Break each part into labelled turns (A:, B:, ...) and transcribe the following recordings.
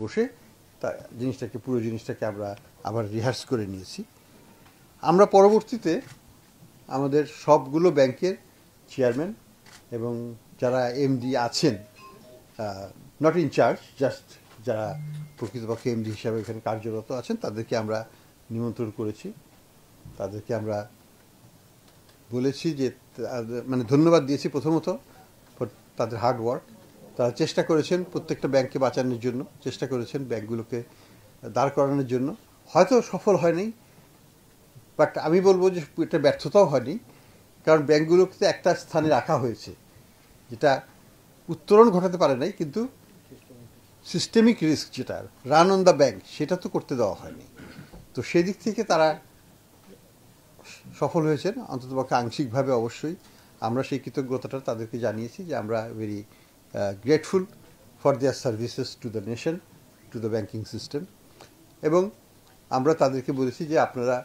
A: বসে তা পুরো জিনিসটাকে আমরা আবার রিহার্স করে নিয়েছি। আমরা পরবর্তীতে আমাদের সবগুলো ব্যাংকের চেয়ারম্যান এবং যারা এমডি আছেন, নট ইনচার্জ, জাস্ট যারা প্রকৃতপক্ষে এমডি হিসাবে এখানে কার্যরত আছেন, তাদেরকে আমরা নিমন্ত্রণ করেছি। তাদেরকে আমরা বলেছি যে মানে ধন্যবাদ দিয়েছি প্রথমত তাদের হার্ড ওয়ার্ক। তারা চেষ্টা করেছেন প্রত্যেকটা ব্যাংককে বাঁচানোর জন্য, চেষ্টা করেছেন ব্যাংকগুলোকে দাঁড় করানোর জন্য। হয়তো সফল হয়নি, বাট আমি বলবো যে এটা ব্যর্থতাও হয়নি, কারণ ব্যাংকগুলোকে একটা স্থানে রাখা হয়েছে যেটা উত্তরণ ঘটাতে পারে নাই, কিন্তু সিস্টেমিক রিস্ক যেটা রান অন দ্য ব্যাংক সেটা তো করতে দেওয়া হয়নি। তো সেই দিক থেকে তারা সফল হয়েছেন, অন্ততপক্ষে আংশিকভাবে। অবশ্যই আমরা সেই কৃতজ্ঞতাটা তাদেরকে জানিয়েছি যে আমরা very grateful for their services to the nation, to the banking system. এবং আমরা তাদেরকে বলেছি যে আপনারা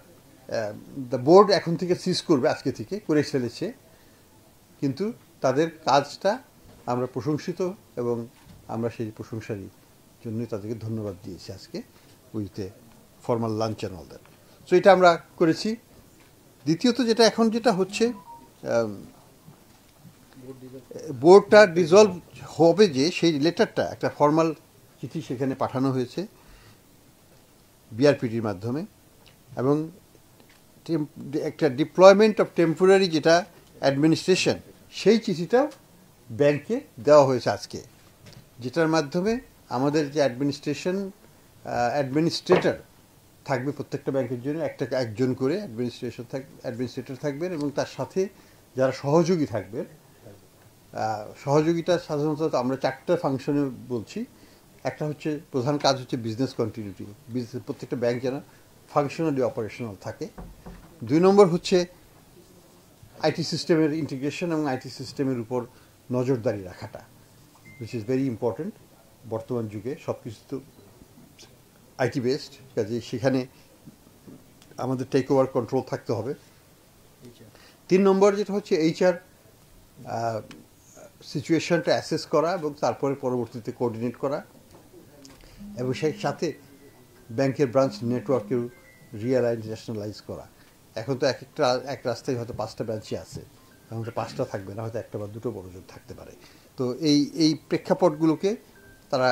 A: দ্য বোর্ড এখন থেকে সিজ করবে, আজকে থেকে করে ফেলেছে, কিন্তু তাদের কাজটা আমরা প্রশংসিত এবং আমরা সেই প্রশংসারই জন্যই তাদেরকে ধন্যবাদ দিয়েছি আজকে with a formal lunch and all that. So এটা আমরা করেছি। দ্বিতীয়ত যেটা হচ্ছে, বোর্ডটা ডিজলভ হবে যে সেই লেটারটা, একটা ফর্মাল চিঠি সেখানে পাঠানো হয়েছে বিআরপিটির মাধ্যমে, এবং একটা ডিপ্লয়মেন্ট অফ টেম্পোরারি যেটা অ্যাডমিনিস্ট্রেশন, সেই চিঠিটাও ব্যাংকে দেওয়া হয়েছে আজকে, যেটার মাধ্যমে আমাদের যে অ্যাডমিনিস্ট্রেটর থাকবে প্রত্যেকটা ব্যাংকের জন্য, একজন করে অ্যাডমিনিস্ট্রেটর থাকবেন, এবং তার সাথে যারা সহযোগী থাকবেন। সহযোগিতা সাধারণত আমরা 4টা ফাংশনে বলছি। একটা হচ্ছে, প্রধান কাজ হচ্ছে বিজনেস কন্টিনিউটি, প্রত্যেকটা ব্যাংক যেন ফাংশনালি অপারেশনাল থাকে। 2 নম্বর হচ্ছে আইটি সিস্টেমের ইন্টিগ্রেশন এবং আইটি সিস্টেমের উপর নজরদারি রাখাটা, উইচ ইজ ভেরি ইম্পর্ট্যান্ট। বর্তমান যুগে সব কিছু তো আইটি বেসড, কাজে সেখানে আমাদের টেক ওভার কন্ট্রোল থাকতে হবে। 3 নম্বর যেটা হচ্ছে এইচআর সিচুয়েশনটা অ্যাসেস করা এবং তারপরে পরবর্তীতে কোঅর্ডিনেট করা, এবং সেই সাথে ব্যাংকের ব্রাঞ্চ নেটওয়ার্কেও রিয়ালাইজ ন্যাশনালাইজ করা। এখন তো এক রাস্তায় হয়তো 5টা ব্রাঞ্চই আছে, এখন তো 5টা থাকবে না, হয়তো 1টা বা 2টো বড় জোর থাকতে পারে। তো এই প্রেক্ষাপটগুলোকে তারা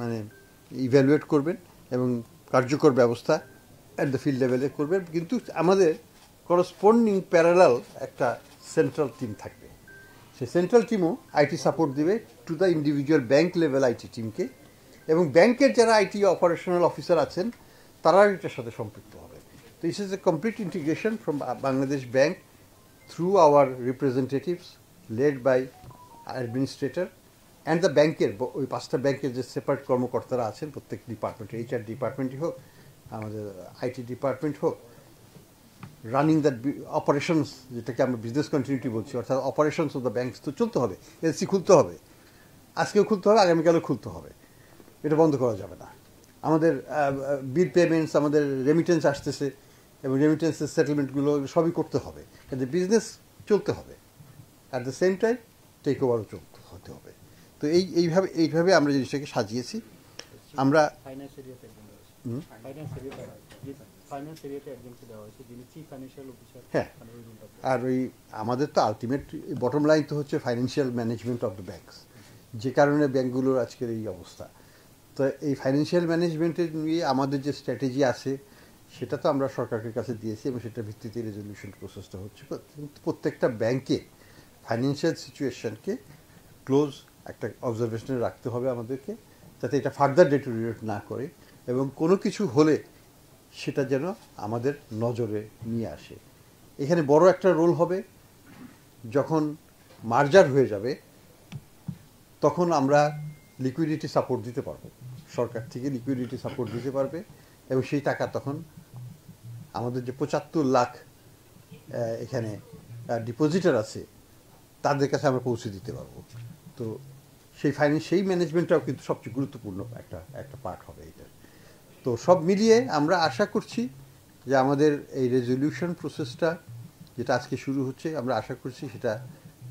A: মানে ইভ্যালুয়েট করবেন এবং কার্যকর ব্যবস্থা অ্যাট দ্য ফিল্ড লেভেলে করবেন। কিন্তু আমাদের করসপন্ডিং প্যারালাল একটা সেন্ট্রাল টিম থাকবে, সেই সেন্ট্রাল টিমও আইটি সাপোর্ট দেবে to the individual bank level IT টিমকে, এবং ব্যাংকের যারা আইটি অপারেশনাল অফিসার আছেন তারাও এটার সাথে সম্পৃক্ত হবে। তো this is a complete integration from Bangladesh Bank through our representatives led by administrator and the ব্যাংকের, ওই 5টা ব্যাংকের যে সেপারেট কর্মকর্তারা আছেন প্রত্যেক ডিপার্টমেন্টে, এইচআর ডিপার্টমেন্টই হোক, আমাদের আইটি ডিপার্টমেন্ট হোক, রানিং দ্য অপারেশনস, যেটাকে আমরা বিজনেস কন্টিনিউটি বলছি, অর্থাৎ অপারেশনস অফ দ্য ব্যাংকস তো চলতে হবে। এলসি খুলতে হবে, আজকেও খুলতে হবে, আগামীকালও খুলতে হবে, এটা বন্ধ করা যাবে না। আমাদের বিল পেমেন্টস, আমাদের রেমিটেন্স আসতেছে, এবং রেমিটেন্সের সেটেলমেন্টগুলো সবই করতে হবে, কিন্তু বিজনেস চলতে হবে। At the same time take ওভারও হতে হবে। তো এইভাবে আমরা জিনিসটাকে সাজিয়েছি। আমরা হ্যাঁ, আর ওই আমাদের তো আলটিমেট বটম লাইন তো হচ্ছে financial management of the banks, যে কারণে ব্যাংকগুলোর আজকের এই অবস্থা। তো এই ফাইন্যান্সিয়াল ম্যানেজমেন্টের নিয়ে আমাদের যে স্ট্র্যাটেজি আছে সেটা তো আমরা সরকারের কাছে দিয়েছি, এবং সেটার ভিত্তিতে রেজলিউশন প্রসেসটা হচ্ছে। প্রত্যেকটা ব্যাংকে ফাইন্যান্সিয়াল সিচুয়েশনকে ক্লোজ একটা অবজারভেশনে রাখতে হবে আমাদেরকে, যাতে এটা ফার্দার ডেটোরিয়েট না করে, এবং কোনো কিছু হলে সেটা যেন আমাদের নজরে নিয়ে আসে। এখানে বড় একটা রোল হবে, যখন মার্জার হয়ে যাবে তখন আমরা লিকুইডিটি সাপোর্ট দিতে পারবো, সরকার থেকে লিকুইডিটি সাপোর্ট দিতে পারবে, এবং সেই টাকা তখন আমাদের যে 75 লাখ এখানে ডিপোজিটার আছে তাদের কাছে আমরা পৌঁছে দিতে পারবো। তো সেই ম্যানেজমেন্টটাও কিন্তু সবচেয়ে গুরুত্বপূর্ণ একটা পার্ট হবে এটা। তো সব মিলিয়ে আমরা আশা করছি যে আমাদের এই রেজলিউশন প্রসেসটা যেটা আজকে শুরু হচ্ছে, আমরা আশা করছি সেটা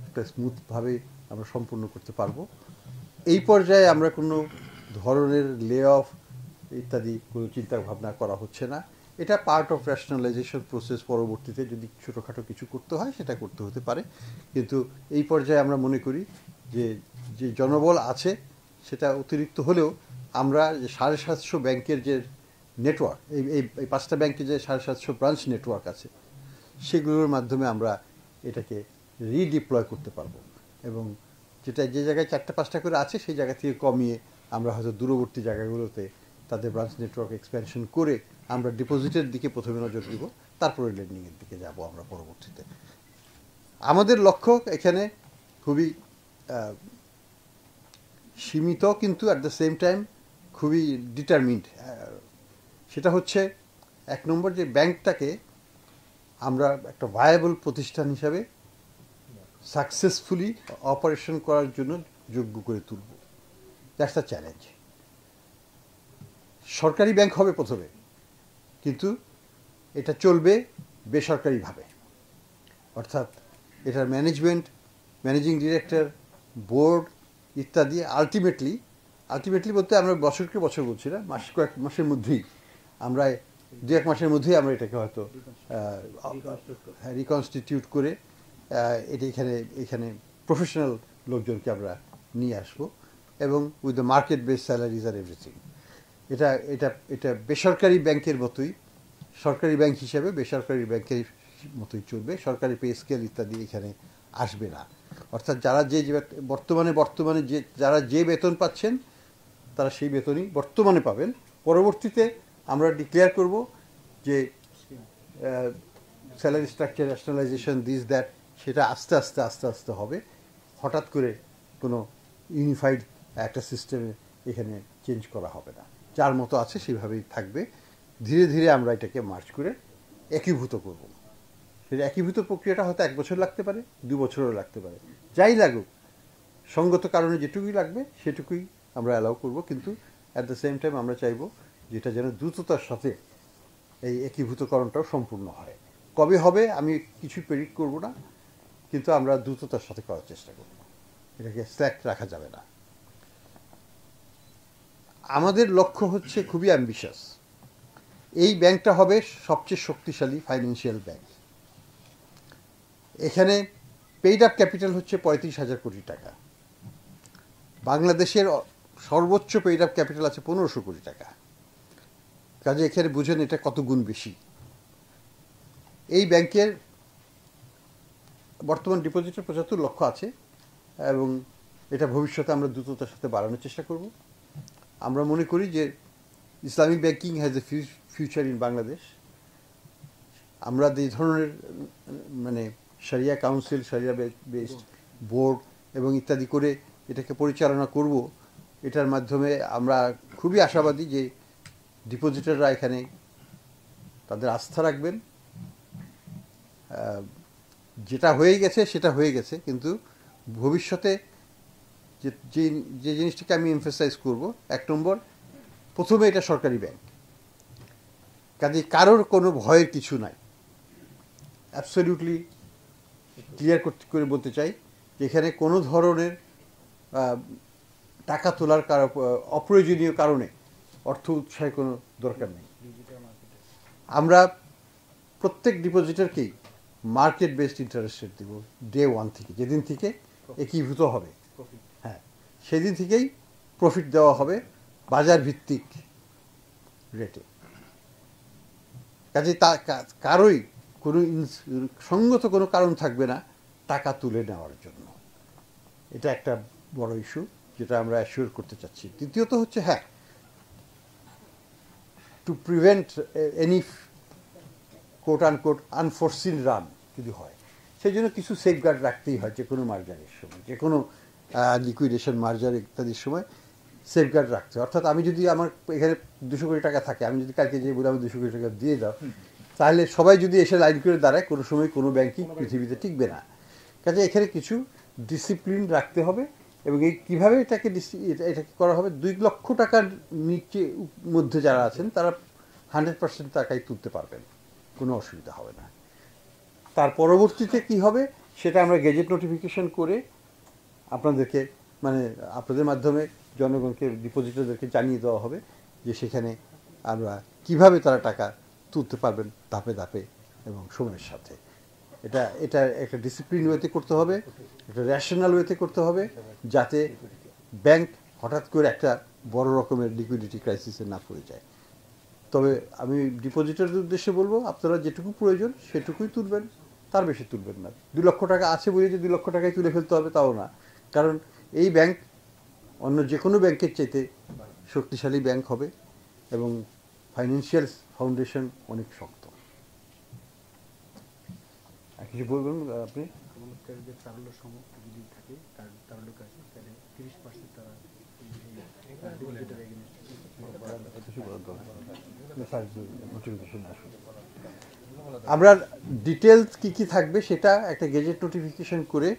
A: একটা স্মুথভাবে আমরা সম্পূর্ণ করতে পারবো। এই পর্যায়ে আমরা কোনো ধরনের লে অফ ইত্যাদি কোনো চিন্তা ভাবনা করা হচ্ছে না। এটা পার্ট অফ রেশনালাইজেশন প্রসেস। পরবর্তীতে যদি ছোটোখাটো কিছু করতে হয় সেটা করতে হতে পারে, কিন্তু এই পর্যায়ে আমরা মনে করি যে যে জনবল আছে সেটা অতিরিক্ত হলেও আমরা যে 750 ব্যাংকের যে নেটওয়ার্ক, এই 5টা ব্যাংকে যে 750 ব্রাঞ্চ নেটওয়ার্ক আছে সেগুলোর মাধ্যমে আমরা এটাকে রিডিপ্লয় করতে পারবো, এবং যেটা যে জায়গায় 4টা 5টা করে আছে সেই জায়গা থেকে কমিয়ে আমরা হয়তো দূরবর্তী জায়গাগুলোতে তাদের ব্রাঞ্চ নেটওয়ার্ক এক্সপ্যানশন করে আমরা ডিপোজিটের দিকে প্রথমে নজর দিব, তারপরে লেন্ডিংয়ের দিকে যাব আমরা পরবর্তীতে। আমাদের লক্ষ্য এখানে খুবই সীমিত, কিন্তু অ্যাট দ্য সেম টাইম খুবই ডিটারমিন্ড। সেটা হচ্ছে 1 নম্বর, যে ব্যাংকটাকে আমরা একটা ভায়াবল প্রতিষ্ঠান হিসাবে সাকসেসফুলি অপারেশন করার জন্য যোগ্য করে তুলব। That's the challenge. সরকারি ব্যাংক হবে প্রথমে, কিন্তু এটা চলবে বেসরকারিভাবে, অর্থাৎ এটার ম্যানেজমেন্ট, ম্যানেজিং ডিরেক্টর, বোর্ড ইত্যাদি আলটিমেটলি বলতে আমরা বছরকে বছর বলছি না, কয়েক মাসের মধ্যেই আমরা 2-1 মাসের মধ্যেই আমরা এটাকে হয়তো রিকনস্টিটিউট করে এটা এখানে প্রফেশনাল লোকজনকে আমরা নিয়ে আসবো, এবং with the market base salaries আর এভরিথিং। এটা বেসরকারি ব্যাংকের মতোই, সরকারি ব্যাংক হিসেবে বেসরকারি ব্যাংকের মতোই চলবে। সরকারি পে স্কেল ইত্যাদি এখানে আসবে না। অর্থাৎ যারা বর্তমানে যারা যে বেতন পাচ্ছেন তারা সেই বেতনই বর্তমানে পাবেন। পরবর্তীতে আমরা ডিক্লেয়ার করব যে স্যালারি স্ট্রাকচার ন্যাশনালাইজেশন দ্যাট, সেটা আস্তে আস্তে হবে। হঠাৎ করে কোনো ইউনিফাইড একটা সিস্টেমে এখানে চেঞ্জ করা হবে না, যার মতো আছে সেভাবেই থাকবে। ধীরে ধীরে আমরা এটাকে মার্চ করে একীভূত করব। সেটা একীভূত প্রক্রিয়াটা হয়তো 1 বছর লাগতে পারে, 2 বছরও লাগতে পারে, যাই লাগুক সঙ্গত কারণে যেটুকুই লাগবে সেটুকুই আমরা অ্যালাউ করব, কিন্তু অ্যাট দ্য সেম টাইম আমরা চাইব যেটা যেন দ্রুততার সাথে এই একীভূতকরণটাও সম্পূর্ণ হয়। কবে হবে আমি কিছু প্রেডিক্ট করব না, কিন্তু আমরা দ্রুততার সাথে করার চেষ্টা করব, এটাকে স্ল্যাক রাখা যাবে না। আমাদের লক্ষ্য হচ্ছে খুবই অ্যাম্বিশাস। এই ব্যাংকটা হবে সবচেয়ে শক্তিশালী ফাইন্যান্সিয়াল ব্যাংক। এখানে পেইড আপ ক্যাপিটাল হচ্ছে 35,000 কোটি টাকা। বাংলাদেশের সর্বোচ্চ পেইড আপ ক্যাপিটাল আছে 1500 কোটি টাকা। কাজে এখানে বুঝেন এটা কত গুণ বেশি। এই ব্যাংকের বর্তমান ডিপোজিটের 75 লক্ষ আছে, এবং এটা ভবিষ্যতে আমরা দ্রুততার সাথে বাড়ানোর চেষ্টা করব। আমরা মনে করি যে Islamic banking has a future in Bangladesh. আমরা এই ধরনের শরিয়া কাউন্সিল, শরিয়া বেসড বোর্ড এবং ইত্যাদি করে এটাকে পরিচালনা করব। এটার মাধ্যমে আমরা খুবই আশাবাদী যে ডিপোজিটাররা এখানে তাদের আস্থা রাখবেন। যেটা হয়ে গেছে সেটা হয়ে গেছে, কিন্তু ভবিষ্যতে যে জিনিসটাকে আমি এমফেসাইজ করব, 1 নম্বর, প্রথমে এটা সরকারি ব্যাংক, কাজে কারোর কোনো ভয়ের কিছু নাই। অ্যাবসলিউটলি ক্লিয়ার করে বলতে চাই যে এখানে কোনো ধরনের টাকা তোলার অপ্রয়োজনীয় কারণে অর্থ উৎসাহের কোনো দরকার নেই। আমরা প্রত্যেক ডিপোজিটারকেই মার্কেট বেসড ইন্টারেস্ট রেট দেব ডে 1 থেকে, যেদিন থেকে একীভূত হবে, হ্যাঁ সেদিন থেকেই প্রফিট দেওয়া হবে বাজার ভিত্তিক রেটে। কাজে কারোই কোনো সঙ্গত কোনো কারণ থাকবে না টাকা তুলে নেওয়ার জন্য। এটা একটা বড় ইস্যু যেটা আমরা অ্যাসিওর করতে চাচ্ছি। দ্বিতীয়ত হচ্ছে, হ্যাঁ, to prevent any quote unquote unforeseen run যদি হয়, সেই জন্য কিছু সেফগার্ড রাখতেই হয়। যে কোনো মার্জারের সময়, যে কোনো লিকুইডেশন মার্জার ইত্যাদির সময় সেফগার্ড রাখতে হয়। অর্থাৎ আমি যদি আমার এখানে 200 কোটি টাকা থাকে, আমি যদি কালকে যে বলে আমি 200 কোটি টাকা দিয়ে দাও, তাহলে সবাই যদি এসে লাইন করে দাঁড়ায়, কোনো সময় কোনো ব্যাংকই পৃথিবীতে টিকবে না। কাজে এখানে কিছু ডিসিপ্লিন রাখতে হবে, এবং এই কীভাবে এটাকে করা হবে, 2 লক্ষ টাকার নিচে মধ্যে যারা আছেন তারা 100% টাকাই তুলতে পারবেন, কোনো অসুবিধা হবে না। তার পরবর্তীতে কি হবে সেটা আমরা গেজেট নোটিফিকেশন করে আপনাদেরকে আপনাদের মাধ্যমে জনগণকে, ডিপোজিটরদেরকে জানিয়ে দেওয়া হবে যে সেখানে আমরা কিভাবে তারা টাকা তুলতে পারবেন ধাপে ধাপে এবং সময়ের সাথে। এটা একটা ডিসিপ্লিন ওয়েতে করতে হবে, একটা রেশনাল ওয়েতে করতে হবে, যাতে ব্যাংক হঠাৎ করে একটা বড় রকমের লিকুইডিটি ক্রাইসিসে না পড়ে যায়। তবে আমি ডিপোজিটরদের উদ্দেশ্যে বলবো, আপনারা যেটুকু প্রয়োজন সেটুকুই তুলবেন, তার বেশি তুলবেন না। 2 লক্ষ টাকা আছে বলে যে 2 লক্ষ টাকায় তুলে ফেলতে হবে তাও না, কারণ এই ব্যাংক অন্য যে কোনো ব্যাংকের চাইতে শক্তিশালী ব্যাংক হবে এবং ফাইন্যান্সিয়াল ফাউন্ডেশন অনেক শক্ত। আর কিছু বলবেন আপনি?
B: যে তারল্য সম যদি থাকে তারল্য কাছে তাহলে 30% তারা
A: আমরা ডিটেলস কি কি থাকবে সেটা একটা গেজেট নোটিফিকেশন করে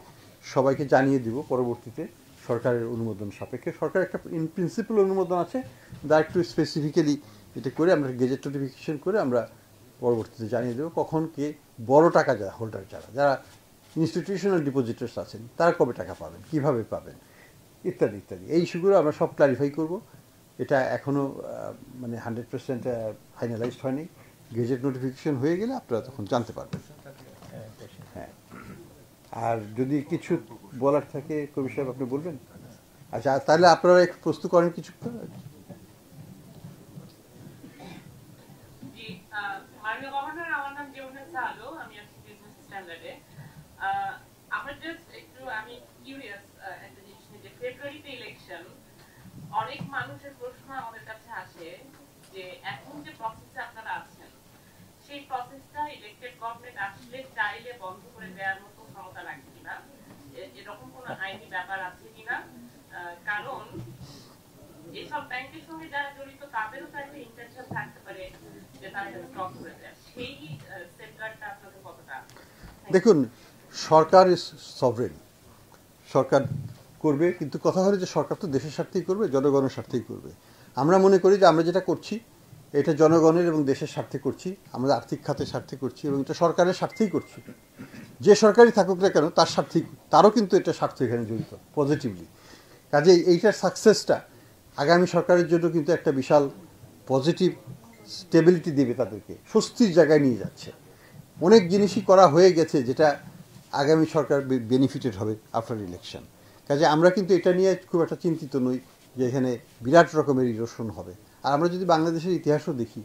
A: সবাইকে জানিয়ে দিব পরবর্তীতে সরকারের অনুমোদন সাপেক্ষে। সরকার একটা ইন প্রিন্সিপাল অনুমোদন আছে, যা একটু স্পেসিফিক্যালি এটা করে আমরা গেজেট নোটিফিকেশন করে আমরা পরবর্তীতে জানিয়ে দেবো কখন কে বড় টাকা হোল্ডার যারা ইনস্টিটিউশনাল ডিপোজিটার্স আছেন তারা কবে টাকা পাবেন, কিভাবে পাবেন, ইত্যাদি ইত্যাদি। এই ইস্যুগুলো আমরা সব ক্লারিফাই করব। এটা এখনও মানে 100% ফাইনালাইজড হয়নি। গেজেট নোটিফিকেশন হয়ে গেলে আপনারা তখন জানতে পারবেন। হ্যাঁ, আর যদি কিছু বলার থাকে কবি সাহেব আপনি বলবেন। আচ্ছা, তাহলে আপনারা একটু প্রস্তুত করেন কিছু।
C: মাননীয় গভর্নর, আমার নাম জেউনেস আলো, আমি আছি বিজনেস স্ট্যান্ডার্ডে। আমি কিউরিয়াস একটা জিনিস নিয়ে, যে ফেব্রুয়ারিতে ইলেকশন, অনেক মানুষের প্রশ্ন আমাদের কাছে আসে যে এখন যে প্রসেসে আপনারা আছেন সেই প্রসেসটা ইলেক্টেড গভর্নমেন্ট আসলে চাইলে বন্ধ করে দেওয়ার মতো ক্ষমতা রাখে কিনা, এরকম কোনো আইনি ব্যাপার আছে কিনা। কারণ এসব ব্যাংকের সঙ্গে যারা জড়িত তাদেরও তো একটা ইন্টেনশন থাকতে পারে যে তারা স্টপ করে দেয়, সেই সেফগার্ডটা আপনাদের কতটা?
A: দেখুন, সরকার ইজ সভরেন, সরকার করবে, কিন্তু কথা হলো যে সরকার তো দেশের স্বার্থেই করবে, জনগণের স্বার্থেই করবে। আমরা মনে করি যে আমরা যেটা করছি এটা জনগণের এবং দেশের স্বার্থে করছি, আমাদের আর্থিক খাতের স্বার্থে করছি এবং এটা সরকারের স্বার্থেই করছি। যে সরকারই থাকুক না কেন তার স্বার্থেই, তারও কিন্তু এটা স্বার্থ এখানে জড়িত পজিটিভলি। কাজেই এইটার সাকসেসটা আগামী সরকারের জন্য কিন্তু একটা বিশাল পজিটিভ স্টেবিলিটি দেবে, তাদেরকে স্বস্তির জায়গায় নিয়ে যাচ্ছে। অনেক জিনিসই করা হয়ে গেছে যেটা আগামী সরকার বেনিফিটেড হবে আফটার ইলেকশন। কাজে আমরা কিন্তু এটা নিয়ে খুব একটা চিন্তিত নই যে এখানে বিরাট রকমের ইরোশন হবে। আর আমরা যদি বাংলাদেশের ইতিহাসও দেখি,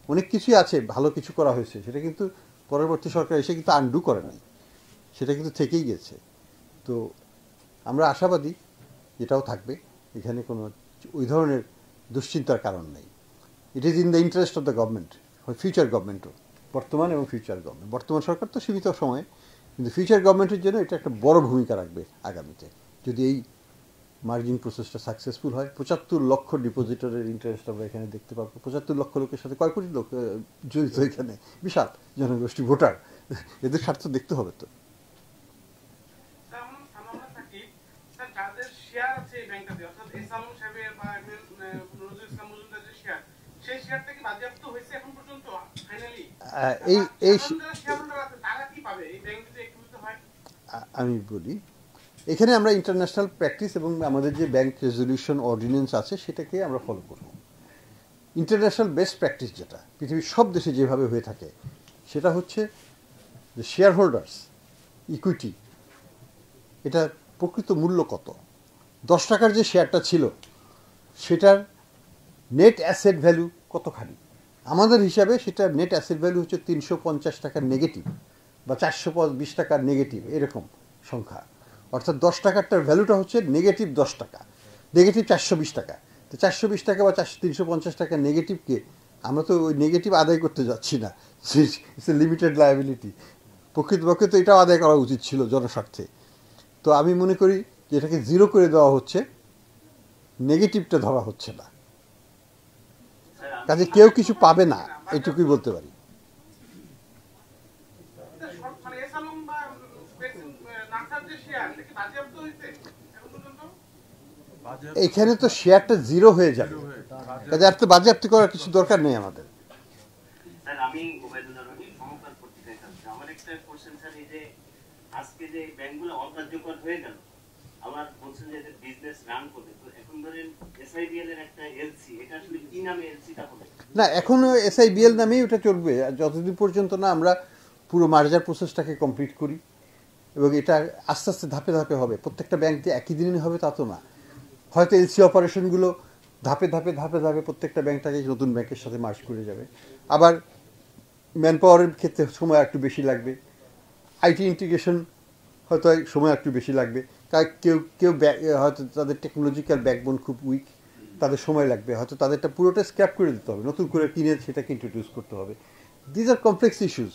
A: অনেক কিছুই আছে ভালো কিছু করা হয়েছে, সেটা কিন্তু পরবর্তী সরকার এসে কিন্তু আনডু করে নাই, সেটা কিন্তু থেকেই গেছে। তো আমরা আশাবাদী এটাও থাকবে, এখানে কোনো ওই ধরনের দুশ্চিন্তার কারণ নেই। It is in the interest of the government, future গভর্নমেন্টও, বর্তমান এবং ফিউচার গভর্নমেন্ট। বর্তমান সরকার তো সীমিত সময়ে, কিন্তু ফিউচার গভর্নমেন্টের জন্য এটা একটা বড় ভূমিকা রাখবে আগামীতে, যদি এই মার্জিং প্রসেসটা সাকসেসফুল হয়। 75 লক্ষ ডিপোজিটরের ইন্টারেস্ট আমরা এখানে দেখতে পাবো। 75 লক্ষ লোকের সাথে কয় কোটি লোক জড়িত এখানে, বিশাল জনগোষ্ঠী ভোটার, এদের স্বার্থ দেখতে হবে তো। আমি বলি, এখানে আমরা ইন্টারন্যাশনাল প্র্যাকটিস এবং আমাদের যে ব্যাংক রেজলিউশন অর্ডিন্যান্স আছে সেটাকে আমরা ফলো করব। ইন্টারন্যাশনাল বেস্ট প্র্যাকটিস যেটা পৃথিবীর সব দেশে যেভাবে হয়ে থাকে সেটা হচ্ছে যে শেয়ার হোল্ডার্স ইকুইটি, এটা প্রকৃত মূল্য কত, 10 টাকার যে শেয়ারটা ছিল সেটার নেট অ্যাসেট ভ্যালু কতখানি। আমাদের হিসাবে সেটা নেট অ্যাসেট ভ্যালু হচ্ছে 350 টাকার নেগেটিভ বা 420 টাকার নেগেটিভ, এরকম সংখ্যা। অর্থাৎ 10 টাকারটার ভ্যালুটা হচ্ছে নেগেটিভ 10 টাকা, নেগেটিভ 420 টাকা। তো 420 টাকা বা 350 টাকার নেগেটিভকে আমরা তো ওই নেগেটিভ আদায় করতে যাচ্ছি না, ইটস এ লিমিটেড লায়াবিলিটি। প্রকৃতপক্ষে তো এটাও আদায় করা উচিত ছিল জনস্বার্থে। তো আমি মনে করি যে এটাকে জিরো করে দেওয়া হচ্ছে, নেগেটিভটা ধরা হচ্ছে না, কাজে কেউ কিছু পাবে না, এটুকুই বলতে পারি। এখানে তো শেয়ারটা জিরো হয়ে যাবে, কাজে আর তো বাজেয়াপ্তি করার কিছু দরকার নেই আমাদের।
D: আমি আমার একটা কোশ্চেন স্যার, এই যে আজকে যে ব্যাংকগুলো অকার্যকর হয়ে গেল, আবার বলছেন যে বিজনেস রান করবে, তো এখন এখন ধরেন এসআইবিএল এর একটা এলসি, এটা আসলে কি নামে এলসিটা হবে?
A: না, এখনো এসআইবিএল নামেই ওটা চলবে আর যতদিন পর্যন্ত না আমরা পুরো মার্জার প্রসেসটাকে কমপ্লিট করি। এবং এটা আস্তে আস্তে ধাপে ধাপে হবে, প্রত্যেকটা ব্যাংক যে একই দিনে হবে তা তো না। হয়তো এলসি অপারেশনগুলো ধাপে ধাপে ধাপে ধাপে প্রত্যেকটা ব্যাংকটাকে নতুন ব্যাংকের সাথে মার্জ করে যাবে। আবার ম্যান পাওয়ারের ক্ষেত্রে সময় একটু বেশি লাগবে, আইটি ইন্টিগ্রেশন হয়তো সময় একটু বেশি লাগবে, কারণ কেউ কেউ হয়তো তাদের টেকনোলজিক্যাল ব্যাকবোন খুব উইক, তাদের সময় লাগবে, হয়তো তাদেরটা পুরোটা স্ক্র্যাপ করে দিতে হবে, নতুন করে কিনে সেটাকে ইন্ট্রোডিউস করতে হবে। These are complex issues.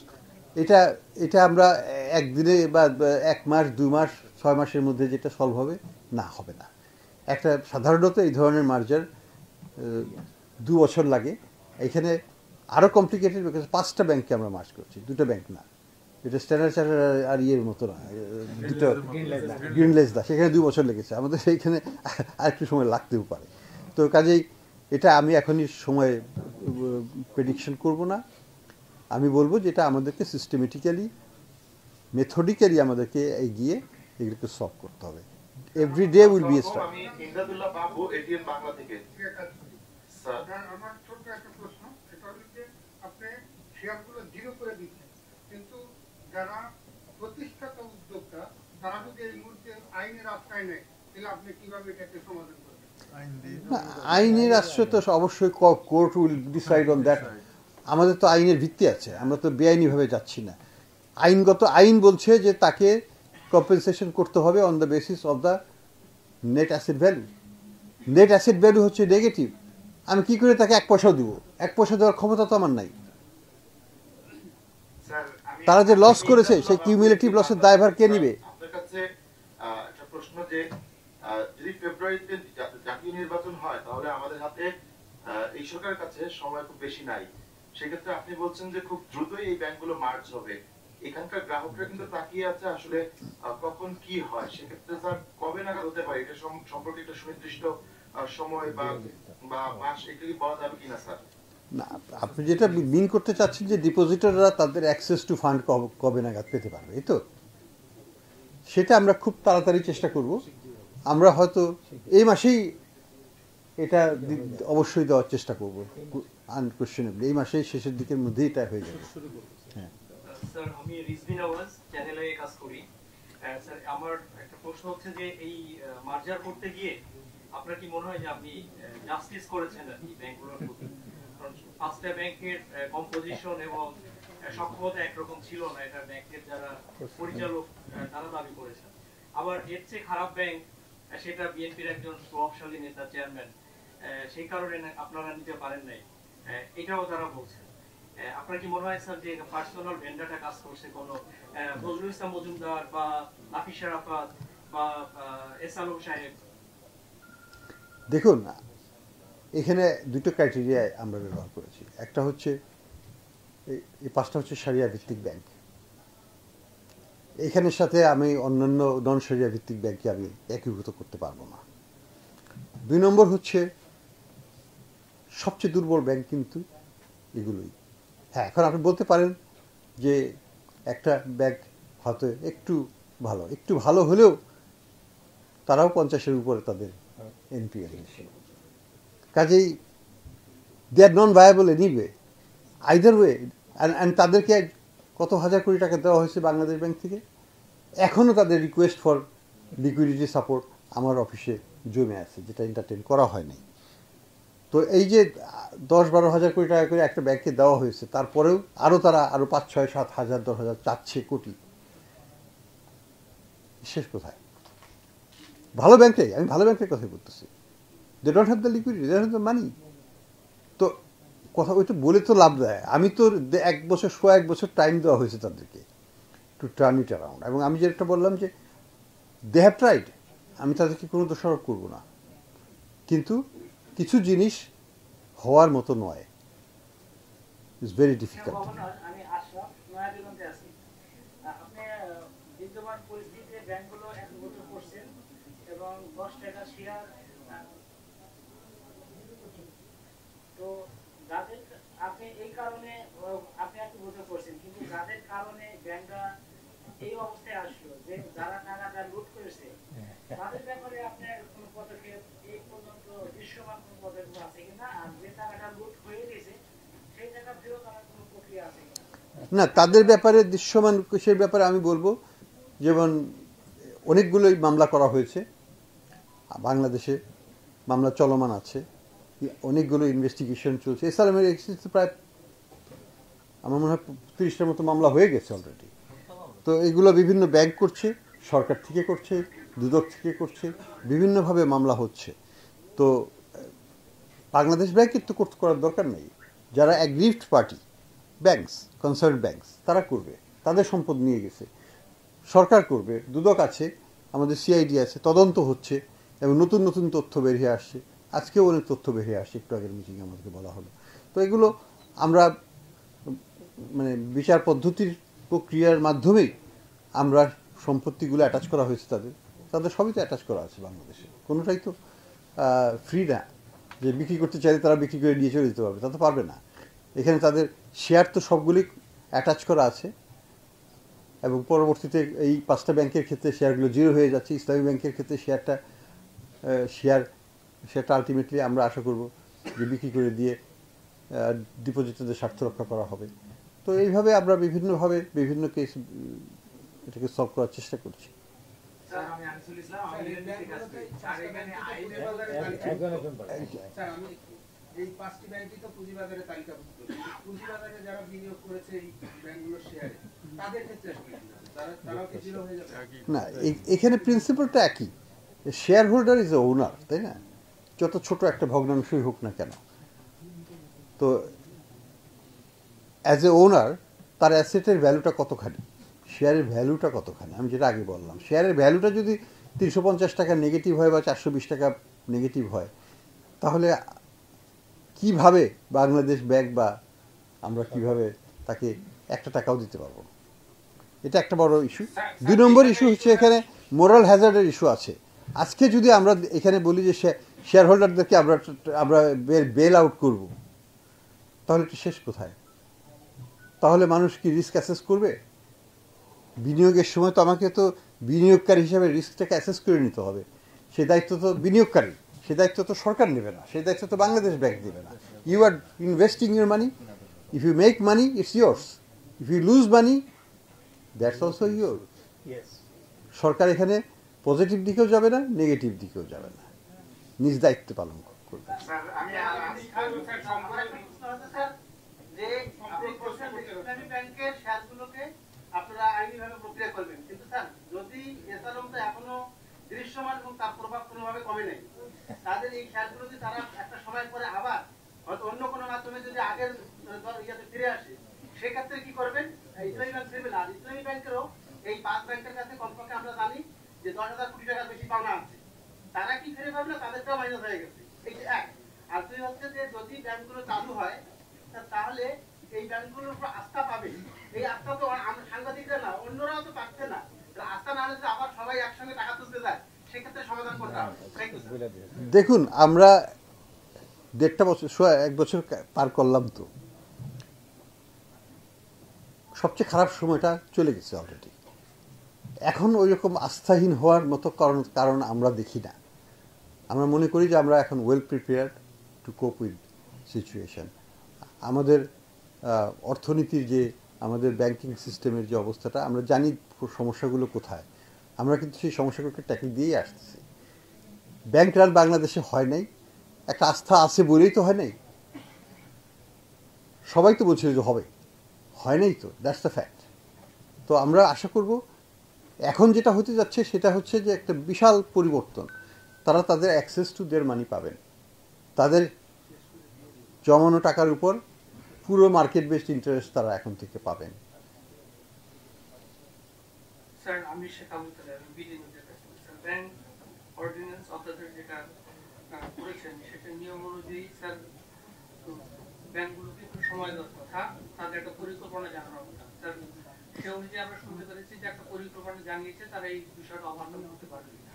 A: এটা এটা আমরা একদিনে বা 1 মাস 2 মাস 6 মাসের মধ্যে যেটা সলভ হবে না, হবে না। একটা সাধারণত এই ধরনের মার্জার 2 বছর লাগে। এখানে আরও কমপ্লিকেটেড, বিকজ 5টা ব্যাংককে আমরা মার্জ করছি, 2টা ব্যাংক না। এটা স্ট্যান্ডার্ড চার্টার আর ইয়ের মতো না, দুটো গ্রিনলেস দা, সেখানে 2 বছর লেগেছে, আমাদের সেইখানে আরেকটু সময় লাগতেও পারে। তো কাজেই এটা আমি এখনই সময় প্রেডিকশন করব না। আমি বলবো যে এটা আমাদেরকে সিস্টেমেটিক্যালি মেথডিক্যালি আমাদেরকে এগিয়ে এগুলোকে সলভ করতে হবে। Every day will be start.
E: আমি ইমদাদুল্লাহ বাবু এটিএন বাংলা থেকে। স্যার,
F: আমার ছোট একটা প্রশ্ন, এটা হলো যে আপনি শেয়ারগুলো জিরো করে দিচ্ছেন, কিন্তু যারা প্রতিষ্ঠাতা উদ্যোক্তা তারা যদি এই মুহূর্তে আইনের আশ্রয় নেয়, তাহলে আপনি কিভাবে এটাকে সমাধান করবেন?
A: আইনের আশ্রয় তো অবশ্যই court will decide on that. আমাদের তো আইনের ভিত্তি আছে, আমরা তো বেআইনিভাবে যাচ্ছি না। আইনগত আইন বলছে যে তাকে কম্পেনসেশন করতে হবে on the basis of the net asset value. Net asset value হচ্ছে নেগেটিভ, আমি কি করে তাকে 1 পয়সাও দিব? 1 পয়সা দেওয়ার ক্ষমতা তো আমার নাই।
E: স্যার, আমি
A: তারা যে লস করেছে সেই কিউমুলেটিভ লসের দায়ভার কে নিবে?
E: আপনার কাছে একটা প্রশ্ন যে যদি ফেব্রুয়ারিতে জাতীয় নির্বাচন হয় তাহলে আমাদের হাতে এই সরকারের কাছে সময় খুব বেশি নাই। সেক্ষেত্রে আপনি বলছেন যে খুব দ্রুতই এই ব্যাংকগুলো মার্জ হবে। এখানকার গ্রাহকরা কিন্তু তাকিয়ে আছে আসলে কখন কি হয়। সেক্ষেত্রে স্যার কবে নাগাদ হতে পারে এটা সম্পর্কে একটা সুনির্দিষ্ট সময় বা মাস এটা কি বলা যাবে কিনা স্যার?
A: না, আপনি যেটা মিন করতে চাচ্ছেন যে ডিপোজিটররা তাদের অ্যাক্সেস টু ফান্ড কবে নাগাদ পেতে পারবে, এই তো? সেটা আমরা খুব তাড়াতাড়ি চেষ্টা করব। আমরা হয়তো এই মাসেই এটা অবশ্যই দেওয়ার চেষ্টা করব, আনকোয়েশ্চনেবলি এই মাসেই শেষের দিকের মধ্যেই এটা হয়ে যাবে। হ্যাঁ
G: স্যার, আমি রিজভিন আওয়াজ চ্যানেলে কাজ করি। স্যার, আমার একটা প্রশ্ন হচ্ছে যে এই মার্জার করতে গিয়ে আপনার কি মনে হয় যে আপনি জাস্টিস করেছেন আর কি ব্যাংকগুলোর প্রতি? কারণ 5টা ব্যাংকের কম্পোজিশন এবং সক্ষমতা একরকম ছিল না, এটা ব্যাংকের যারা পরিচালক তারা দাবি করেছেন। আবার এর চেয়ে খারাপ ব্যাংক, সেটা বিএনপির একজন প্রভাবশালী নেতা চেয়ারম্যান, সেই কারণে আপনারা নিতে পারেন নাই, এটাও তারা বলছেন। আপনার কি মনে হয় স্যার যে পার্সোনাল ভেন্ডারটা কাজ করছে কোনো নজরুল ইসলাম মজুমদার বা নাফিস আরাফাত বা এস আলম সাহেব?
A: দেখুন, এখানে 2টো ক্রাইটেরিয়া আমরা ব্যবহার করেছি। একটা হচ্ছে এই 5টা হচ্ছে শরিয়া ভিত্তিক ব্যাংক, এখানের সাথে আমি অন্যান্য নন শরিয়া ভিত্তিক ব্যাংককে আমি একীভূত করতে পারবো না। 2 নম্বর হচ্ছে সবচেয়ে দুর্বল ব্যাংক কিন্তু এগুলোই। হ্যাঁ, এখন আপনি বলতে পারেন যে একটা ব্যাংক হয়তো একটু ভালো হলেও তারাও 50-এর উপরে তাদের এনপিএল। কাজেই they are non viable anyway, either way. And তাদেরকে কত হাজার কোটি টাকা দেওয়া হয়েছে বাংলাদেশ ব্যাংক থেকে, এখনও তাদের রিকোয়েস্ট ফর লিকুইডিটি সাপোর্ট আমার অফিসে জমে আছে, যেটা এন্টারটেন করা হয়নি। তো এই যে 10-12 হাজার কোটি টাকা করে একটা ব্যাংকে দেওয়া হয়েছে, তারপরেও তারা আরও 5-6-7 হাজার 10 হাজার চাচ্ছে কোটি। শেষ কোথায়? ভালো ব্যাংকটাই, আমি ভালো ব্যাংকের কথাই বলতেছি। They don't have the liquidity, they don't have the money. তো কথা ওইটা বলে তো লাভ দেয়। আমি তো 1 বছর 1 বছর টাইম দেওয়া হয়েছে তাদেরকে টু টার্ন ইট অ্যারাউন্ড। এবং আমি যেটা বললাম যে দে হ্যাভ ট্রাইড, আমি তাদেরকে কোনো দোষারোপ করবো না, কিন্তু কিছু জিনিস হওয়ার মতো নয়, ইটস ভেরি ডিফিকাল্ট।
H: আমি আশরাফ নয়াদিগন্তে আছি। আপনি বিদ্যমান পরিস্থিতিতে ব্যাংকগুলো একীভূত করছেন এবং 10 টাকা শেয়ার, তো যাদের আপনি এই কারণে আপনি একীভূত করছেন, কিন্তু যাদের কারণে ব্যাংকটা এই অবস্থায় আসলো যে যারা টাকাটা লুট করেছে তাদের ব্যাপারে আপনার কোনো পদক্ষেপ এই পর্যন্ত
A: না, তাদের ব্যাপারে দৃশ্যমান কোষের ব্যাপারে আমি বলবো, যেমন অনেকগুলোই মামলা করা হয়েছে বাংলাদেশে, মামলা চলমান আছে, অনেকগুলো ইনভেস্টিগেশন চলছে। এসালামের এক্সিস্ট প্রায় আমার মনে হয় 30টার মতো মামলা হয়ে গেছে অলরেডি। তো এগুলো বিভিন্ন ব্যাংক করছে, সরকার থেকে করছে, দুদক থেকে করছে, বিভিন্নভাবে মামলা হচ্ছে। তো বাংলাদেশ ব্যাংকের তো করার দরকার নেই। যারা aggrieved party, banks, concern banks, তারা করবে, তাদের সম্পদ নিয়ে গেছে, সরকার করবে, দুদক আছে, আমাদের সিআইডি আছে, তদন্ত হচ্ছে এবং নতুন নতুন তথ্য বেরিয়ে আসছে। আজকেও অনেক তথ্য বেরিয়ে আসছে, একটু আগের মিটিংয়ে আমাদেরকে বলা হলো। তো এগুলো আমরা মানে বিচার পদ্ধতির প্রক্রিয়ার মাধ্যমেই আমরা সম্পত্তিগুলো অ্যাটাচ করা হয়েছে তাদের সবই তো অ্যাটাচ করা আছে বাংলাদেশে, কোনোটাই তো ফ্রি না যে বিক্রি করতে চাইলে তারা বিক্রি করে নিয়ে চলে যেতে পারবে, তা তো পারবে না। এখানে তাদের শেয়ার তো সবগুলি অ্যাটাচ করা আছে এবং পরবর্তীতে এই 5টা ব্যাংকের ক্ষেত্রে শেয়ারগুলো জিরো হয়ে যাচ্ছে। ইসলামী ব্যাংকের ক্ষেত্রে শেয়ারটা আলটিমেটলি আমরা আশা করব যে বিক্রি করে দিয়ে ডিপোজিটরদের স্বার্থ রক্ষা করা হবে। তো এইভাবে আমরা বিভিন্নভাবে বিভিন্ন কেস এটাকে সলভ করার চেষ্টা করছি।
F: এই 5টি ব্যাংকই তো পুঁজিবাজারে তালিকাভুক্ত। পুঁজিবাজারে যারা বিনিয়োগ করেছে এই ব্যাংকগুলোর শেয়ারে, তাদের ক্ষেত্রে তারাও কি জিরো হয়ে যাবে?
A: না, এখানে প্রিন্সিপালটা একই, শেয়ার হোল্ডার ইজ এ ওনার, তাই না? যত ছোট একটা ভগ্নাংশই হোক না কেন, তো অ্যাজ এ ওনার তার অ্যাসেটের ভ্যালুটা কতখানি, শেয়ারের ভ্যালুটা কতখানি, আমি যেটা আগে বললাম, শেয়ারের ভ্যালুটা যদি 350 টাকা নেগেটিভ হয় বা 420 টাকা নেগেটিভ হয়, তাহলে কিভাবে বাংলাদেশ ব্যাংক বা আমরা কিভাবে তাকে 1 টাকাও দিতে পারবো? এটা একটা বড় ইস্যু। 2 নম্বর ইস্যু হচ্ছে এখানে মোরাল হ্যাজার্ডের ইস্যু আছে। আজকে যদি আমরা এখানে বলি যে শেয়ার হোল্ডারদেরকে আমরা বেল আউট করব, তাহলে এটা শেষ কোথায়? তাহলে মানুষ কি রিস্ক অ্যাসেস করবে? বিনিয়োগের সময় তো আমাকে তো বিনিয়োগকারী হিসাবে রিস্কটাকে অ্যাসেস করে নিতে হবে। সে দায়িত্ব তো বিনিয়োগকারী, সে দায়িত্ব তো সরকার নেবে না, সেই দায়িত্ব তো বাংলাদেশ ব্যাংক নেবে না। You are investing your money, if you make money it's yours, if you lose money that's also your. সরকার এখানে পজিটিভ দিকেও যাবে না, নেগেটিভ দিকেও যাবে না, নিজ দায়িত্ব পালন করবে।
D: ইসলামী ব্যাংকের শেয়ারগুলোকে আপনারা আইনিভাবে প্রক্রিয়া করবেন, কিন্তু স্যার যদি এসালমটা এখনো দৃশ্যমান এবং তার প্রভাব কোনোভাবে কমে নেই, তাদের এই শেয়ারগুলো যদি তারা একটা সময় পরে আবার হয়তো অন্য কোনো মাধ্যমে যদি আগের ইয়াতে ফিরে আসে, সেক্ষেত্রে কি করবেন? ইসলামী ব্যাংক ফিরবে না। ইসলামী ব্যাংকেরও এই 5 ব্যাংকের কাছে কমপক্ষে আমরা জানি যে 10,000 কোটি টাকার বেশি পাওনা আছে, তারা কি ফিরে পাবে না? তাদেরটাও মাইনাস হয়ে গেছে, এইটা এক। আর 2 হচ্ছে যে যদি ব্যাংকগুলো চালু হয় তাহলে এই ব্যাংকগুলোর উপর আস্থা পাবে। এই আস্থা তো সাংবাদিকরা না, অন্যরাও তো পাচ্ছে না। আস্থা না হলে আবার সবাই একসঙ্গে টাকা তুলতে যায়, সেক্ষেত্রে সমাধান করতে হবে।
A: দেখুন, আমরা 1.5 বছর 1 বছর পার করলাম, তো সবচেয়ে খারাপ সময়টা চলে গেছে অলরেডি। এখন ওই রকম আস্থাহীন হওয়ার মতো কারণ আমরা দেখি না। আমরা মনে করি যে আমরা এখন ওয়েল প্রিপেয়ার্ড টু কোপ উইথ সিচুয়েশন। আমাদের অর্থনীতির যে, আমাদের ব্যাংকিং সিস্টেমের যে অবস্থাটা, আমরা জানি সমস্যাগুলো কোথায়, আমরা কিন্তু সেই সমস্যাগুলোকে ট্যাকেল দিয়েই আসতেছি। ব্যাংক রান বাংলাদেশে হয় নাই, একটা আস্থা আছে বলেই তো হয় নাই। সবাই তো বলছিল যে হবে, হয় নাই তো, দ্যাটস দ্য ফ্যাক্ট। তো আমরা আশা করব এখন যেটা হতে যাচ্ছে সেটা হচ্ছে যে একটা বিশাল পরিবর্তন। তারা তাদের অ্যাক্সেস টু দেয়ার মানি পাবেন, তাদের জমানো টাকার উপর পুরো মার্কেট বেসড ইন্টারেস্ট তারা এখন থেকে পাবেন।
G: স্যার, আমি শেখ আবু তালেব, ব্যাংক অর্ডিন্যান্স আপনাদের যেটা করেছেন সেটা নিয়ম অনুযায়ী স্যার ব্যাংকগুলোকে একটু সময় দেওয়ার কথা, তাদের একটা পরিকল্পনা জানানোর কথা। স্যার, সে অনুযায়ী আমরা শুনতে পেরেছি যে একটা পরিকল্পনা জানিয়েছে, তারা এই বিষয়টা ওভারকাম করতে পারবে না।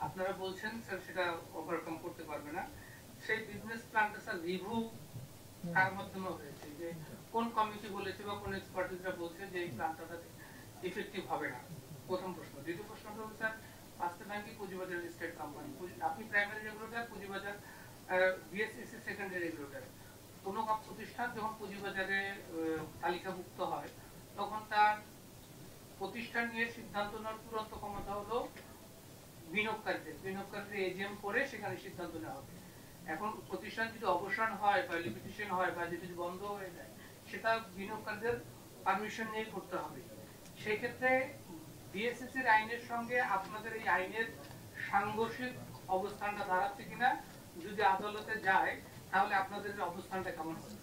G: আপনারা বলছেন স্যার সেটা ওভারকাম করতে পারবে না। সেই বিজনেস প্ল্যানটা স্যার রিভিউ কার মাধ্যমে হয়েছে, যে কোন কমিটি বলেছে বা কোন এক্সপার্টিসরা বলছে যে এই প্ল্যানটা ইফেক্টিভ হবে না? প্রথম প্রশ্ন। দ্বিতীয় প্রশ্নটা হচ্ছে স্যার, 5টা ব্যাংকই পুঁজিবাজার লিস্টেড কোম্পানি, আপনি প্রাইমারি রেগুলেটর, পুঁজিবাজার বিএসইসি সেকেন্ডারি রেগুলেটর। কোনো প্রতিষ্ঠান যখন পুঁজিবাজারে তালিকাভুক্ত হয়
I: তখন তার প্রতিষ্ঠান নিয়ে সিদ্ধান্ত নেওয়ার চূড়ান্ত ক্ষমতা হলো বিনিয়োগকারীদের এজেন্ট করে সেখানে সিদ্ধান্ত নেওয়া হবে। এখন প্রতিষ্ঠান যদি অবসান হয় বা লিমিটেশন হয় বা যদি বন্ধ হয়ে যায়, সেটা বিনিয়োগকারীদের পারমিশন নিয়ে করতে হবে। সেই ক্ষেত্রে বিএসএসির আইনের সঙ্গে আপনাদের এই আইনের সাংঘর্ষিক অবস্থানটা দাঁড়াচ্ছে কিনা, যদি আদালতে যায় তাহলে আপনাদের অবস্থানটা কেমন হবে?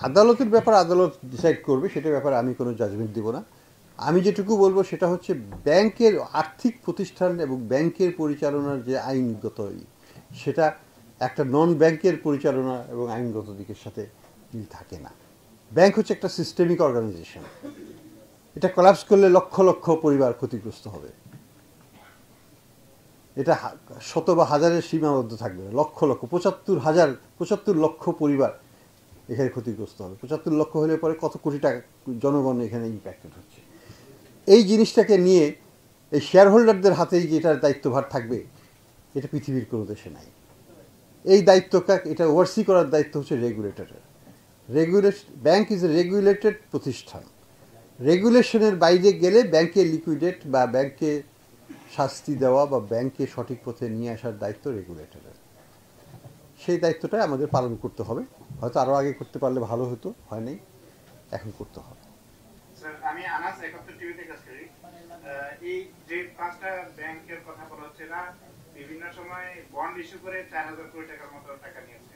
A: আদালতের ব্যাপার আদালত ডিসাইড করবে, সেটার ব্যাপারে আমি কোনো জাজমেন্ট দেব না। আমি যেটুকু বলবো সেটা হচ্ছে ব্যাংকের আর্থিক প্রতিষ্ঠান এবং ব্যাংকের পরিচালনার যে আইনগত সেটা একটা নন ব্যাংকের পরিচালনা এবং আইনগত দিকের সাথে মিল থাকে না। ব্যাংক হচ্ছে একটা সিস্টেমিক অর্গানাইজেশন, এটা কোলাপস করলে লক্ষ লক্ষ পরিবার ক্ষতিগ্রস্ত হবে। এটা শত বা হাজারের সীমাবদ্ধ থাকবে না, লক্ষ লক্ষ 75 লক্ষ পরিবার এখানে ক্ষতিগ্রস্ত হবে। 75 লক্ষ হলে পরে কত কোটি টাকা জনগণ এখানে ইম্প্যাক্টেড হচ্ছে। এই জিনিসটাকে নিয়ে এই শেয়ার হোল্ডারদের হাতেই যে এটার দায়িত্বভার থাকবে, এটা পৃথিবীর কোনো দেশে নাই। এই দায়িত্বটা, এটা ওভারসি করার দায়িত্ব হচ্ছে রেগুলেটরের। ব্যাংক ইজ এ রেগুলেটেড প্রতিষ্ঠান। রেগুলেশনের বাইরে গেলে ব্যাংকে লিকুইডেট বা ব্যাংকে শাস্তি দেওয়া বা ব্যাংকে সঠিক পথে নিয়ে আসার দায়িত্ব রেগুলেটরের। সেই দায়িত্বটা আমাদের পালন করতে হবে। হয়তো আরও আগে করতে পারলে ভালো হতো, হয় নাই, এখন করতে হবে।
D: স্যার, আমি আনাস 71 টিভিতে কাজ করি। এই যে 5টা ব্যাংকের কথা বলা হচ্ছে, না বিভিন্ন সময় বন্ড ইস্যু করে 4000 কোটি টাকার মতো টাকা নিয়েছে।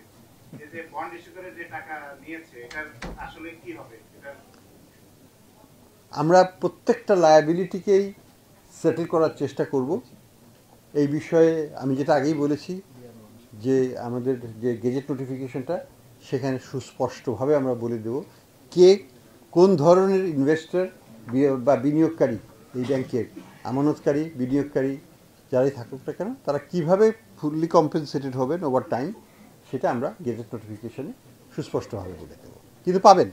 D: এই যে বন্ড ইস্যু করে যে টাকা নিয়েছে, এটার আসলে কি হবে?
A: আমরা প্রত্যেকটা লায়াবিলিটিকেই সেটেল করার চেষ্টা করব। এই বিষয়ে আমি যেটা আগেই বলেছি যে আমাদের যে গেজেট নোটিফিকেশনটা, সেখানে সুস্পষ্টভাবে আমরা বলে দেব কে কোন ধরনের ইনভেস্টর বা বিনিয়োগকারী, এই ব্যাংকের আমানতকারী বিনিয়োগকারী যারাই থাকুক না কেন, তারা কিভাবে ফুললি কম্পেনসেটেড হবেন ওভার টাইম, সেটা আমরা গেজেট নোটিফিকেশনে সুস্পষ্টভাবে বলে দেব। কিন্তু পাবেন।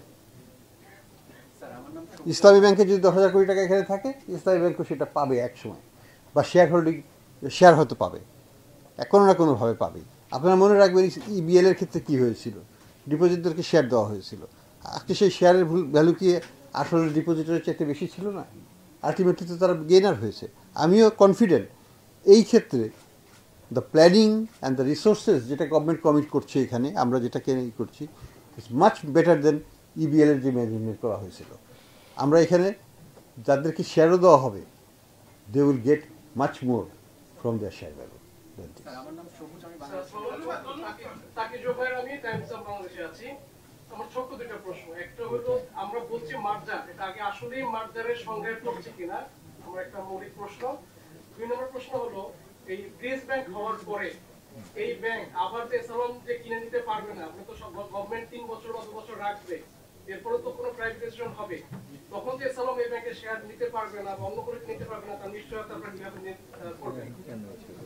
A: ইসলামী ব্যাংকে যদি 10,000 কোটি টাকা এখানে থাকে, ইসলামী ব্যাংকও সেটা পাবে এক সময়, বা শেয়ার হয়তো পাবে, কোনো না কোনোভাবে পাবে। আপনারা মনে রাখবেন ইবিএল এর ক্ষেত্রে কী হয়েছিল, ডিপোজিটরকে শেয়ার দেওয়া হয়েছিল। আজকে সেই শেয়ারের ভ্যালু কি আসলে ডিপোজিটরের চাইতে বেশি ছিল না? আলটিমেটলি তো তারা গেইনার হয়েছে। আমিও কনফিডেন্ট এই ক্ষেত্রে the planning and the resources যেটা গভর্নমেন্ট কমিট করছে এখানে, আমরা যেটাকে করছি, it's much better then EBL এর যে ম্যানেজমেন্ট করা হয়েছিল। আমরা এখানে যাদেরকে শেয়ারও দেওয়া হবে, they will get much more from their share value.
B: আমার নাম সবুজ, আমি
I: আমি টাইমস অফ বাংলাদেশে আছি। আমার ছোট্ট দুটো প্রশ্ন। একটা হলো, আমরা বলছি মার্জার, এটা আগে আসলেই মার্জারের সংজ্ঞায় পড়ছে কিনা, আমার একটা মৌলিক প্রশ্ন। 2 নম্বর প্রশ্ন হলো, এই ব্রিজ ব্যাংক হওয়ার পরে এই ব্যাংক আবার যে এসালন যে কিনে নিতে পারবে না, আপনি তো সব গভর্নমেন্ট 3 বছর বা 2 বছর রাখবে, এরপরে তো কোনো প্রাইভেটাইজেশন হবে, তখন যে এসালন এই ব্যাংকের শেয়ার নিতে পারবে না বা অন্য করে নিতে পারবে না, তার নিশ্চয়তা আপনারা কিভাবে করবেন?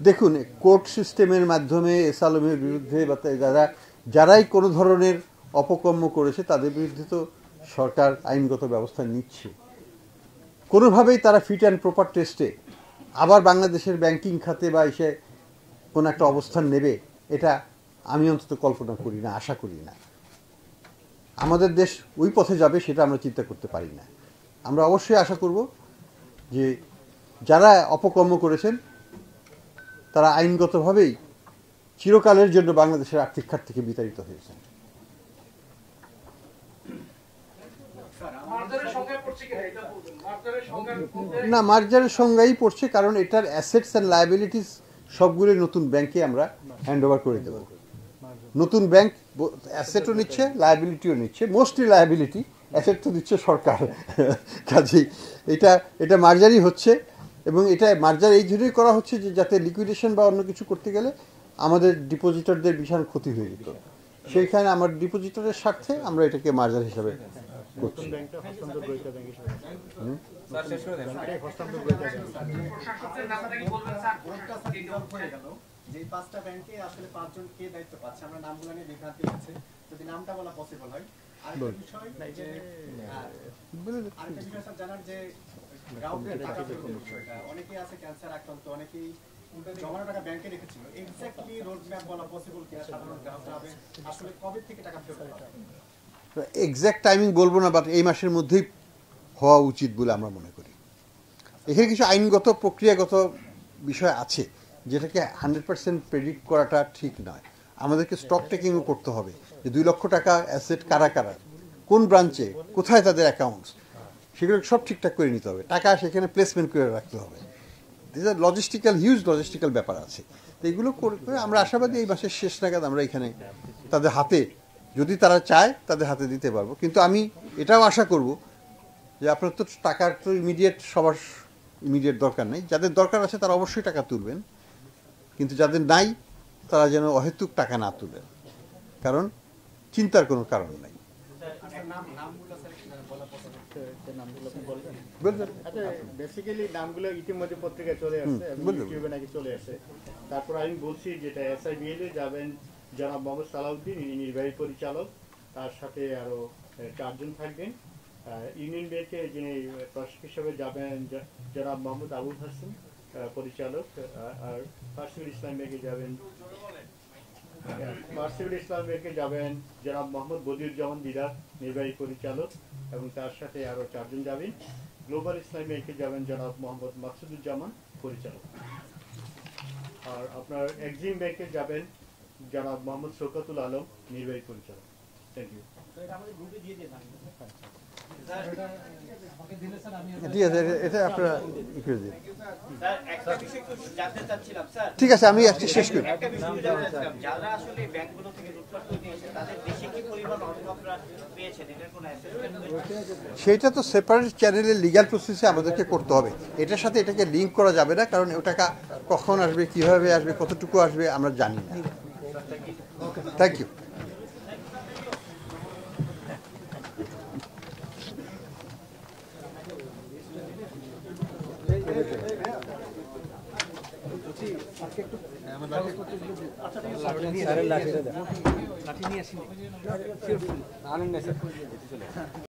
A: দেখুন, কোর্ট সিস্টেমের মাধ্যমে এসালমের বিরুদ্ধে বা যারাই কোনো ধরনের অপকর্ম করেছে তাদের বিরুদ্ধে তো সরকার আইনগত ব্যবস্থা নিচ্ছে। কোনোভাবেই তারা ফিট অ্যান্ড প্রপার টেস্টে আবার বাংলাদেশের ব্যাংকিং খাতে বা এসে কোনো একটা অবস্থান নেবে, এটা আমি অন্তত কল্পনা করি না, আশা করি না। আমাদের দেশ ওই পথে যাবে সেটা আমরা চিন্তা করতে পারি না। আমরা অবশ্যই আশা করব যে যারা অপকর্ম করেছেন তারা আইনগতভাবেই চিরকালের জন্য বাংলাদেশের আর্থিক খাত থেকে বিতাড়িত হয়েছেন। না, মার্জারের সংজ্ঞাই পড়ছে, কারণ এটার অ্যাসেটস অ্যান্ড লায়াবিলিটিস সবগুলো নতুন ব্যাংকে আমরা হ্যান্ড ওভার করে দেব। নতুন ব্যাংক অ্যাসেটও নিচ্ছে, লায়াবিলিটিও নিচ্ছে, মোস্টলি লায়াবিলিটি, অ্যাসেট তো দিচ্ছে সরকার। কাজেই এটা মার্জারই হচ্ছে, এবং এটা মার্জার এই জন্যই করা হচ্ছে যে যাতে লিকুইডেশন বা অন্য কিছু করতে গেলে আমাদের ডিপোজিটরদের বিশাল ক্ষতি হয়ে যেত। সেইখানে আমার ডিপোজিটরের স্বার্থে আমরা এটাকে মার্জার হিসাবে করছি।
B: যে 5টা ব্যাংকে আসলে 5 জন কে দায়িত্ব পাচ্ছে, আমরা নামগুলো নিয়ে বিভ্রান্তি হচ্ছে, যদি নামটা বলা পসিবল হয়। আরেকটা বিষয় স্যার জানার যে গ্রাহকদের টাকা ফেরতের বিষয়টা, অনেকেই আছে ক্যান্সার আক্রান্ত, অনেকেই জমানো টাকা ব্যাংকে রেখেছিল, এক্স্যাক্টলি রোড ম্যাপ বলা পসিবল কিনা, সাধারণ গ্রাহকরা হবে আসলে কবে থেকে টাকা ফেরত পাবে?
A: এক্স্যাক্ট টাইমিং বলবো না, বাট এই মাসের মধ্যেই হওয়া উচিত বলে আমরা মনে করি। এখানে কিছু আইনগত প্রক্রিয়াগত বিষয় আছে যেটাকে 100% প্রেডিক্ট করাটা ঠিক নয়। আমাদেরকে স্টক টেকিংও করতে হবে যে 2 লক্ষ টাকা অ্যাসেট কারা কারা, কোন ব্রাঞ্চে, কোথায় তাদের অ্যাকাউন্টস, সেগুলো সব ঠিকঠাক করে নিতে হবে। টাকা সেখানে প্লেসমেন্ট করে রাখতে হবে। This are logistical, huge logistical ব্যাপার আছে। তো এগুলো করে আমরা আশাবাদী এই মাসের শেষ নাগাদ আমরা এখানে তাদের হাতে, যদি তারা চায় তাদের হাতে দিতে পারবো। কিন্তু আমি এটাও আশা করব যে আপনার তো টাকার তো সবার ইমিডিয়েট দরকার নেই, যাদের দরকার আছে তারা অবশ্যই টাকা তুলবেন, কিন্তু যাদের নাই তারা যেন অহেতুক টাকা না তুলেন, কারণ চিন্তার কোনো কারণ নাই।
J: বেসিক্যালি নামগুলো ইতিমধ্যে পত্রিকায় চলে আসছে এবং ইউটিউবে নাকি চলে আসে। তারপর আমি বলছি যেটা SIBL এ যাবেন জনাব মোহাম্মদ সালাউদ্দিন, ইনি নির্বাহী পরিচালক, তার সাথে আরো 4 জন থাকবেন। ইউনিয়ন ব্যাংকে যিনি প্রশাসক হিসেবে যাবেন জনাব মোহাম্মদ আবুল হাসান, পরিচালক। আর ফার্স্ট সিভিল ইসলাম ব্যাংকে যাবেন জনাব মোহাম্মদ বদিউজ্জামান দিদার, নির্বাহী পরিচালক, এবং তার সাথে আরো 4 জন যাবেন। গ্লোবাল ইসলাম ব্যাংকে যাবেন জনাব মোহাম্মদ মাকসুদুজ্জামান, পরিচালক। আর আপনার এক্সিম ব্যাংকে যাবেন জনাব মোহাম্মদ শওকতুল আলম, নির্বাহী পরিচালক। Thank you.
A: ঠিক আছে, এটা আপনারা করে দিন।
H: স্যার একটা বিষয় একটু জানতে চাচ্ছিলাম স্যার।
A: ঠিক আছে, আমি আজকে শেষ করি।
H: একটা বিষয় জানতে চাচ্ছিলাম, যারা আসলে ব্যাংকগুলো থেকে লুটপাট করে নিয়েছে তাদের বেশি কি পরিমাণ অর্থ আপনারা পেয়েছেন, এটার কোনো অ্যাসেসমেন্ট?
A: সেইটা তো সেপারেট চ্যানেলে লিগ্যাল প্রসেসে আমাদেরকে করতে হবে। এটার সাথে এটাকে লিঙ্ক করা যাবে না, কারণ ও টাকা কখন আসবে, কিভাবে আসবে, কতটুকু আসবে আমরা জানি না। Thank you.
B: লাঠি নিয়ে আসিনি।